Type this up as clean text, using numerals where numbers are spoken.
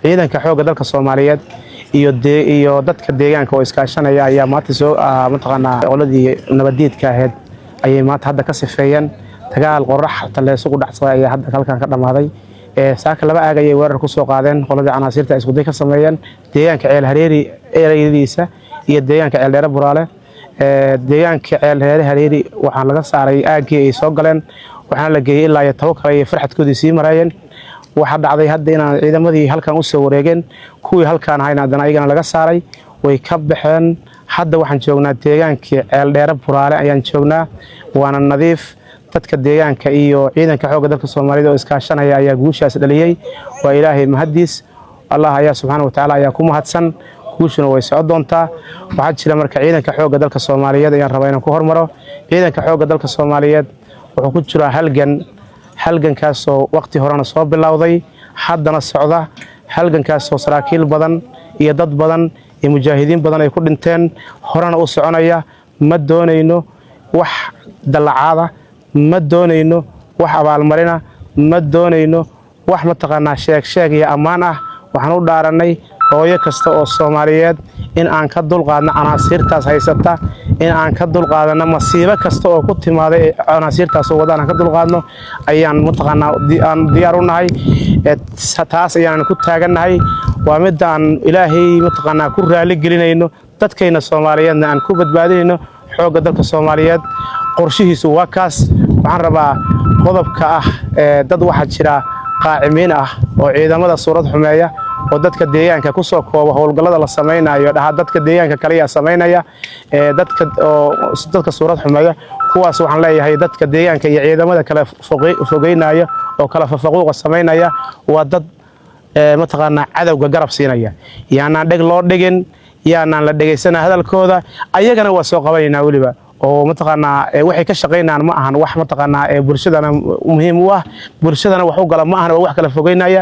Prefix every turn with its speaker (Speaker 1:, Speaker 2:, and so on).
Speaker 1: ciidanka xoogga dalka Soomaaliyeed iyo dadka deegaanka oo iskaashanaya ayaa maanta soo mataqaanaa qoladii nabadiidka ahayd ayay maanta hadda ka sifeeyeen dagaal qorax taleeso ku dhacsaday ayaa hadda halkan ka dhamaaday saaka laba aag ayay weerar ku soo qaadeen qoladii canaasirta isku day ka sameeyeen deegaanka ceel hareeri ereeyadiisa iyo deegaanka ceel dheere buraale deegaanka ceel hareeri waxaan laga saaray aagii ay soo galeen waxaan la geeyay ilaa iyo tababar iyo farxadkoodii sii marayeen waxa dhacday hadda inaan ciidamadii halkan u soo wareegeen kuwii halkan hayna hadana ayagana laga saaray way ka baxeen hadda waxaan joognaa deegaankii ceel dheere buraale ayaan joognaa waana nadiif dadka deegaanka iyo ciidanka xoogga dalka Soomaaliyeed oo iskaashanaya ayaa guushaas dhaliyay waa Ilaahay mahadiis Allah ayaa subhanahu wa ta'ala ayaa ku mahadsan guushuna way soo doontaa waxa jira marka ciidanka xoogga dalka Soomaaliyeed ayaan rabaa inaan ku hormaro ciidanka xoogga dalka Soomaaliyeed wuxuu ku jira halgankaas oo waqti horena soo bilowday haddana socda halgankaas oo saraakiil badan iyo dad badan iyo mujaahidiin badan ay ku dhinteen horena u soconaya ma doonayno wax dalacaada ma doonayno wax abaalmarina ma doonayno wax mataqaanaa sheeg iyo ammaan ah waxaan u dhaaranay hooyo kasta oo Soomaaliyeed in aan ka dulqaadno canaasirtaas haysata in aan ka dulqaadno masiibo kasta oo ku timaaday canaasirtaas wadaan ka dulqaadno ayaan mataqaanaa diyaar u nahay taas ayaan ku taaganahay waa mid aan Ilaahay mataqaanaa ku raali gelinayno dadkeena Soomaaliyeedna aan ku badbaadinayno xoogga dalka Soomaaliyeed qorshihiisu waa kaas waxaan rabaa qodobka ah dad waxa jira qaacimiin ah oo ciidamada suurad xumeeya oo dadka deegaanka ku soo kooba howlgallada la sameeyo dadka deegaanka kale ayaa sameynaya dadka suurad xumeeya kuwaas waxaan leeyahay dadka deegaanka iyo ciidamada kale fogeynaya oo kala faquuqa sameynaya waa dad mataqaanaa cadawga garab siinaya yaanaan dheg loo dhigin yaanaan la dhageysanaa hadalkooda ayagana waa soo qabanayna waliba oo mataqaanaa waxay ka shaqeynaan ma ahan wax mataqaanaa bulshadana muhiim u ah bulshadana wax u gala ma ahan wax kala fogeynaya